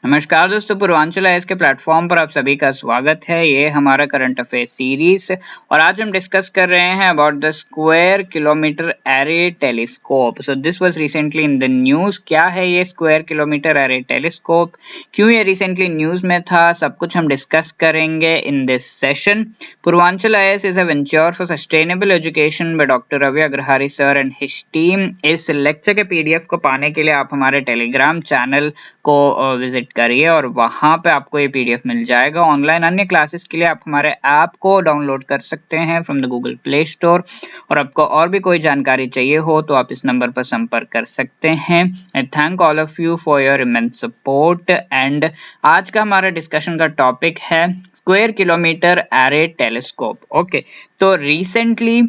नमस्कार दोस्तों, पूर्वांचल आईएएस के प्लेटफॉर्म पर आप सभी का स्वागत है। ये हमारा करंट अफेयर्स सीरीज और आज हम डिस्कस कर रहे हैं about the square Kilometre array telescope. So this was recently in the news. क्या है ये स्क्वायर किलोमीटर एरे टेलीस्कोप, क्यों ये रिसेंटली न्यूज में था, सब कुछ हम डिस्कस करेंगे in this session. Purvanchal IAS is a venture for sustainable education by doctor Ravi Agrahari sir and his team. इस लेक्चर के पीडीएफ को पाने के लिए आप हमारे टेलीग्राम चैनल को विजिट करिए और वहां पे आपको ये पीडीएफ मिल जाएगा। ऑनलाइन अन्य क्लासेस के लिए आप हमारे ऐप को डाउनलोड कर सकते हैं from the Google play store. और आपको और भी कोई जानकारी चाहिए हो तो आप इस नंबर पर संपर्क कर सकते हैं। आई thank all of you for your immense support. And आज का हमारा डिस्कशन का टॉपिक है square Kilometre array telescope. Okay, तो रिसेंटली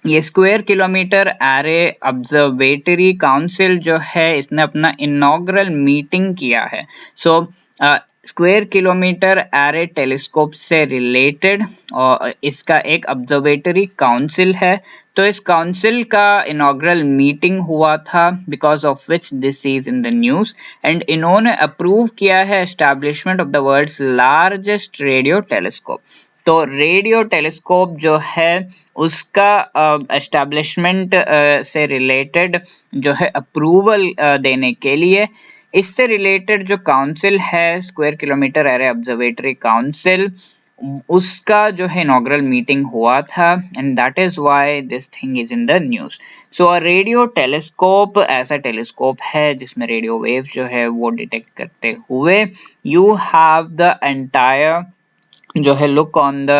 ये square Kilometre array observatory council जो है इसने अपना इनॉग्रल मीटिंग किया है। So square Kilometre array telescope से रिलेटेड और इसका एक ऑब्जर्वेटरी काउंसिल है। तो इस काउंसिल का इनॉग्रल मीटिंग हुआ था, because of which this is in the news. And इन्होंने अप्रूव किया है establishment of the world's largest radio telescope. तो रेडियो टेलीस्कोप जो है उसका एस्टैब्लिशमेंट से रिलेटेड जो है अप्रूवल देने के लिए इससे रिलेटेड जो काउंसिल है square Kilometre array observatory council, उसका जो है इनॉग्रल मीटिंग हुआ था। And that is why this thing is in the news. So radio telescope ऐसा टेलीस्कोप है जिसमें रेडियो वेव जो है वो डिटेक्ट करते हुए यू हैव द एंटायर जो है लुक ऑन द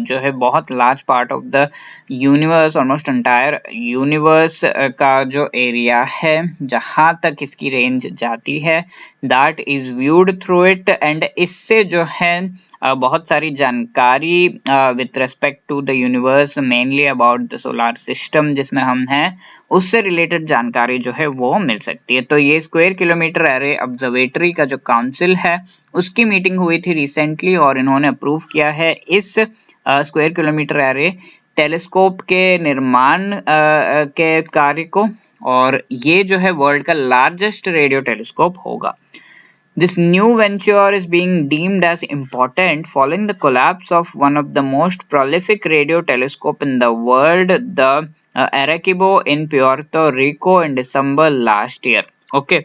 जो है बहुत large part of the universe, almost entire universe का जो एरिया है जहां तक इसकी रेंज जाती है that is viewed through it. And इससे जो है बहुत सारी जानकारी with respect to the universe, mainly about the solar system जिसमें हम हैं, उससे रिलेटेड जानकारी जो है वो मिल सकती है। तो ये स्क्वायर किलोमीटर एरे ऑब्जर्वेटरी का जो काउंसिल है उसकी मीटिंग हुई थी रिसेंटली और इन्होंने अप्रूव किया है इस स्क्वायर किलोमीटर एरे टेलीस्कोप के निर्माण के कार्य को। और ये जो है वर्ल्ड का लार्जेस्ट रेडियो टेलीस्कोप होगा। This new venture is being deemed as important following the collapse of one of the most prolific radio telescope in the world, the Arecibo in Puerto Rico in December last year. Okay.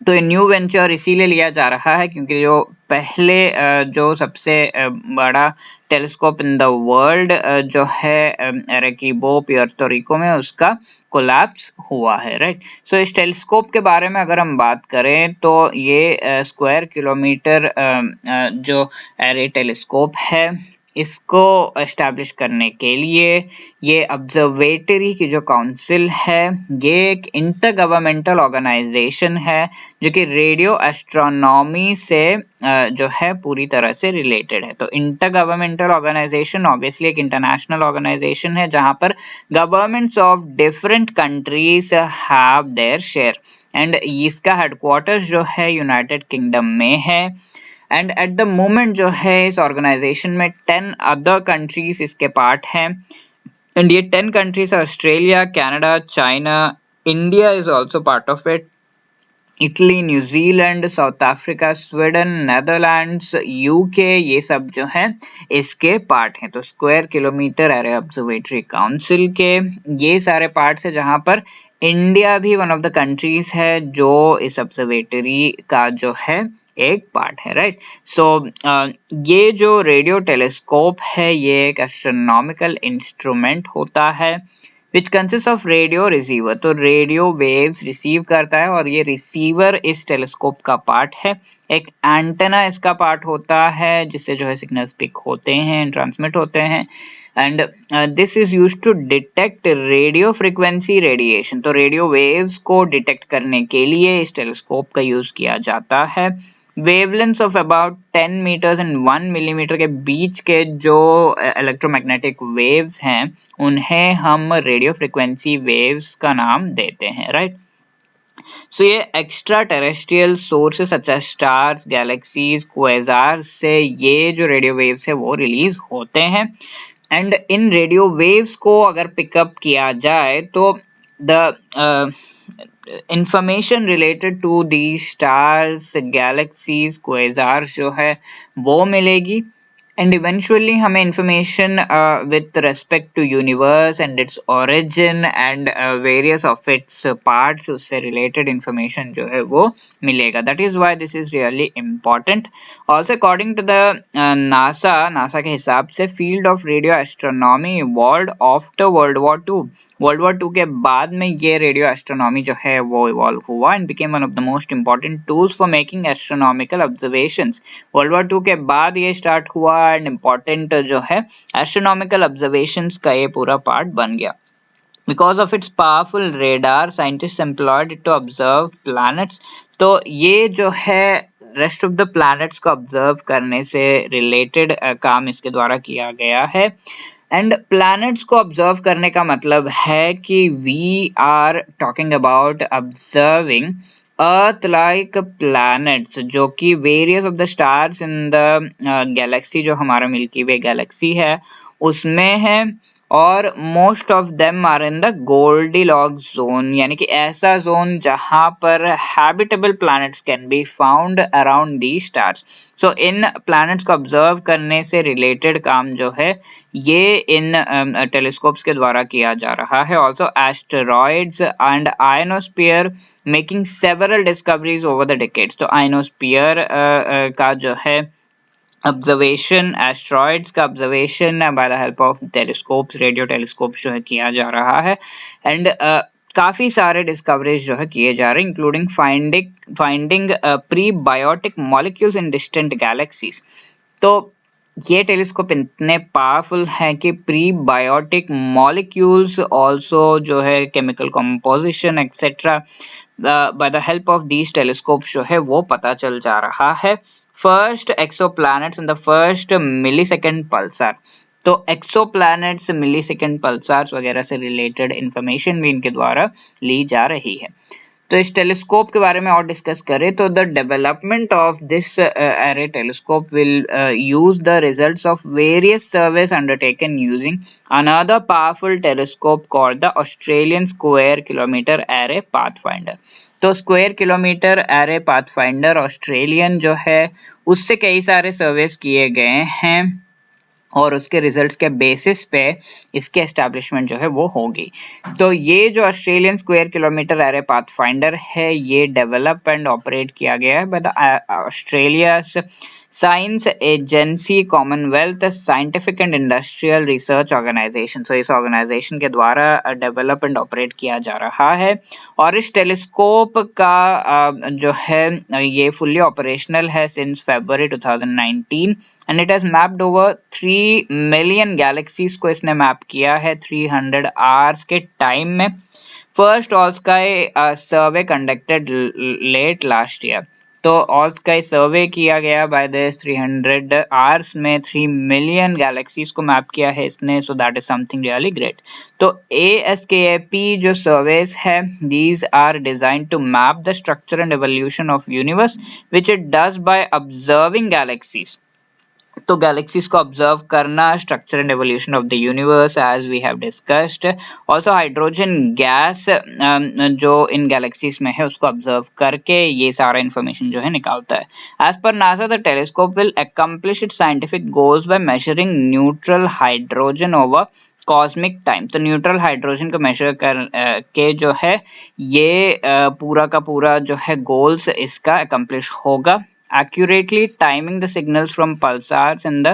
तो ये new venture इसीलिए लिया जा रहा है क्योंकि जो पहले जो सबसे बड़ा टेलीस्कोप इन द वर्ल्ड जो है अरेकिबो प्यूर्टो रिको में, उसका कोलैप्स हुआ है, राइट। सो इस टेलीस्कोप के बारे में अगर हम बात करें तो ये स्क्वायर किलोमीटर जो एरे टेलीस्कोप है इसको एस्टैब्लिश करने के लिए ये ऑब्जर्वेटरी की जो काउंसिल है ये एक इंटर गवर्नमेंटल ऑर्गेनाइजेशन है जो कि रेडियो एस्ट्रोनॉमी से जो है पूरी तरह से रिलेटेड है। तो इंटर गवर्नमेंटल ऑर्गेनाइजेशन ऑब्वियसली एक इंटरनेशनल ऑर्गेनाइजेशन है जहां पर governments of different countries have their share. And इसका हेडक्वार्टर्स जो है यूनाइटेड किंगडम में है। एंड एट द मोमेंट जो है इस ऑर्गेनाइजेशन में 10 अदर कंट्रीज इसके पार्ट हैं। एंड ये 10 countries Australia, Canada, China, India is also part of it, Italy, New Zealand, south Africa, Sweden, Netherlands, UK, ये सब जो है इसके पार्ट हैं। तो Square Kilometre array observatory council के ये सारे पार्ट्स है जहां पर इंडिया भी वन ऑफ द कंट्रीज है जो इस ऑब्जर्वेटरी का जो है एक पार्ट है, राइट। सो ये जो रेडियो टेलीस्कोप है ये एक एस्ट्रोनॉमिकल इंस्ट्रूमेंट होता है which consists of radio receiver। तो रेडियो वेव्स रिसीव करता है और ये रिसीवर इस टेलीस्कोप का पार्ट है। एक एंटेना इसका पार्ट होता है जिससे जो है सिग्नल्स पिक होते हैं, ट्रांसमिट होते हैं। And this is used to detect radio frequency radiation. तो रेडियो वेव्स को डिटेक्ट करने के लिए इस टेलीस्कोप का यूज किया जाता है। Wavelength of about 10 metres and 1 millimetre के बीच के जो इलेक्ट्रोमैग्नेटिक वेव्स हैं उन्हें हम रेडियो फ्रीक्वेंसी वेव्स का नाम देते हैं, राइट। सो ये extra terrestrial sources such as stars, galaxies, quasars से ये जो रेडियो वेव्स है वो रिलीज होते हैं। एंड इन रेडियो वेव्स को अगर पिकअप किया जाए तो the information related to these stars, galaxies, quasars जो है वो मिलेगी, and eventually हमें information with respect to universe and its origin and various of its parts उससे related information जो है वो मिलेगा. That is why this is really important. Also according to the NASA के हिसाब से field of radio astronomy evolved after World War II के बाद में ये रेडियो एस्ट्रोनॉमी जो है वो इवॉल्व हुआ and became one of the most important tools for making astronomical observations. World war two के बाद ये स्टार्ट हुआ एंड इम्पोर्टेंट जो है एस्ट्रोनॉमिकल ऑब्जर्वेशंस का ये पूरा पार्ट बन गया. Because of its powerful radar, scientists employed it to observe planets. तो ये जो है रेस्ट ऑफ द प्लैनेट्स को ऑब्जर्व करने से रिलेटेड काम इसके द्वारा किया गया है. एंड प्लैनेट्स को ऑब्जर्व करने का मतलब है कि we are talking about observing earth like planets जो कि various of the stars in the galaxy जो हमारा मिल्की वे गैलेक्सी है उसमें है, और most of them are in the goldilocks zone, यानी कि ऐसा जोन जहां पर habitable planets can be found around the stars. So इन प्लैनेट्स को ऑब्जर्व करने से रिलेटेड काम जो है ये इन टेलीस्कोप्स के द्वारा किया जा रहा है. Also asteroids and ionosphere making several discoveries over the decades. तो आयनोस्फीयर का जो है ऑब्जर्वेशन, एस्ट्रॉइड्स का observation by the help of telescopes, radio telescopes जो है किया जा रहा है. एंड काफी सारे डिस्कवरीज जो है किए जा रहे हैं including finding prebiotic molecules in distant galaxies. तो ये टेलीस्कोप इतने पावरफुल हैं कि प्रीबायोटिक मॉलिक्यूल्स ऑल्सो जो है chemical composition etcetera by the help of these telescopes जो है वो पता चल जा रहा है. First exoplanets in the first millisecond Pulsar. तो एक्सोप्लैनेट्स, मिलीसेकंड पल्सार्स वगैरह से रिलेटेड इंफॉर्मेशन भी इनके द्वारा ली जा रही है. तो इस टेलीस्कोप के बारे में और डिस्कस करें तो the development of this array telescope will use the results of various surveys undertaken using another powerful telescope called the Australian Square Kilometre Array Pathfinder. तो Square Kilometre Array Pathfinder Australian जो है उससे कई सारे सर्वेस किए गए हैं और उसके रिजल्ट्स के बेसिस पे इसके एस्टैब्लिशमेंट जो है वो होगी. तो ये जो Australian Square Kilometre Array Pathfinder है ये डेवलप एंड ऑपरेट किया गया है by the Australia science agency Commonwealth Scientific and Industrial Research Organisation. So इस ऑर्गेनाइजेशन के द्वारा डेवलप एंड ऑपरेट किया जा रहा है. और इस टेलीस्कोप का जो है ये फुल्ली ऑपरेशनल है since February 2019 and it has mapped over 3 million galaxies को इसने मैप किया है 300 आवर्स के टाइम में. First all sky survey conducted late last year. तो ऑल स्काई सर्वे किया गया बाय दिस 300 आवर्स में 3 मिलियन गैलेक्सीज को मैप किया है इसने. So that is something really great. तो ASKP जो सर्वेस है these are designed to map the structure and evolution of universe which it does by observing galaxies. तो गैलेक्सीज को ऑब्जर्व करना, structure and evolution of the universe as we have discussed. Also hydrogen gas जो इन galaxies में है उसको observe करके ये सारा इंफॉर्मेशन जो है निकालता है. As per NASA the telescope will accomplish its scientific goals by measuring neutral hydrogen over cosmic time. तो न्यूट्रल हाइड्रोजन को मेजर कर के जो है ये पूरा का पूरा जो है गोल्स इसका अकम्प्लिश होगा. Accurately timing the signals from pulsars in the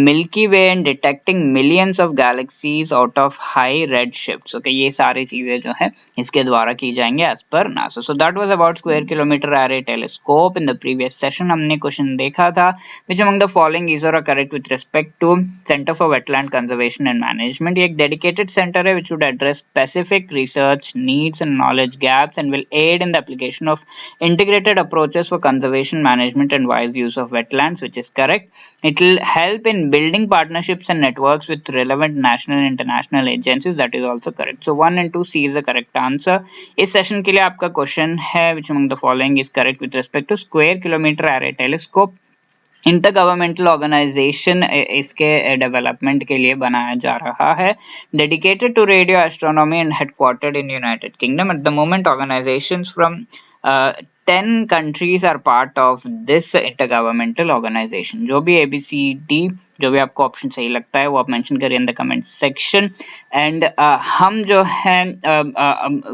Milky Way and detecting millions of galaxies out of high redshifts. Okay, ये सारी चीजें जो है इसके द्वारा की जाएंगे as per NASA. So that was about Square Kilometer Array Telescope. In the previous session हमने क्वेश्चन देखा था which among the following is or are correct with respect to Center for Wetland Conservation and Management. ये एक dedicated center है which would address specific research needs and knowledge gaps and will aid in the application of integrated approaches for conservation management and wise use of wetlands, which is correct. It will help in building partnerships and networks with relevant national and international agencies, that is also correct. So 1 and 2 C is the correct answer. इस session के लिए आपका question है which among the following is correct with respect to Square Kilometer Array Telescope. Intergovernmental organisation इसके development के लिए बनाया जा रहा है, dedicated to radio astronomy and headquartered in United Kingdom. At the moment organisations from 10 countries are part of this intergovernmental organization. जो भी ABCD, जो भी आपको ऑप्शन सही लगता है वो आप मेंशन करिए in the comment section. And हम जो है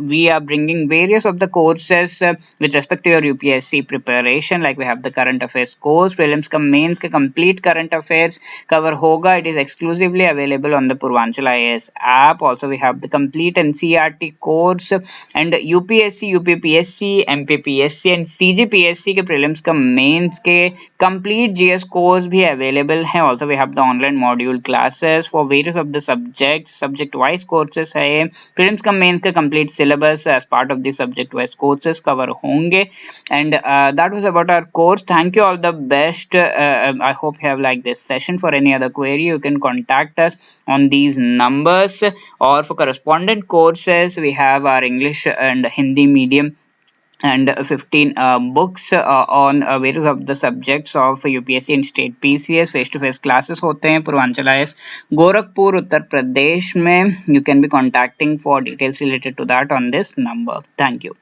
we are bringing various of the courses with respect to your UPSC preparation. Like we have the current affairs course, prelims का मेंस का कंप्लीट करंट अफेयर्स कवर होगा. It is exclusively available on the Purvanchal IAS app. Also we have the complete NCERT course and UPSC, UPPSC, MPPSC and CGPSC के prelims का mains के complete GS course भी available हैं. Also we have the online module classes for various of the subject wise courses है. Prelims का mains का complete syllabus as part of the subject wise courses cover होंगे. And that was about our course. Thank you, all the best. I hope you have liked this session. For any other query you can contact us on these numbers, or for correspondent courses we have our English and Hindi medium and 15 books on various of the subjects of UPSC and state PCS. Face to face classes होते हैं Purvanchal IAS Gorakhpur Uttar Pradesh में. You can be contacting for details related to that on this number. Thank you.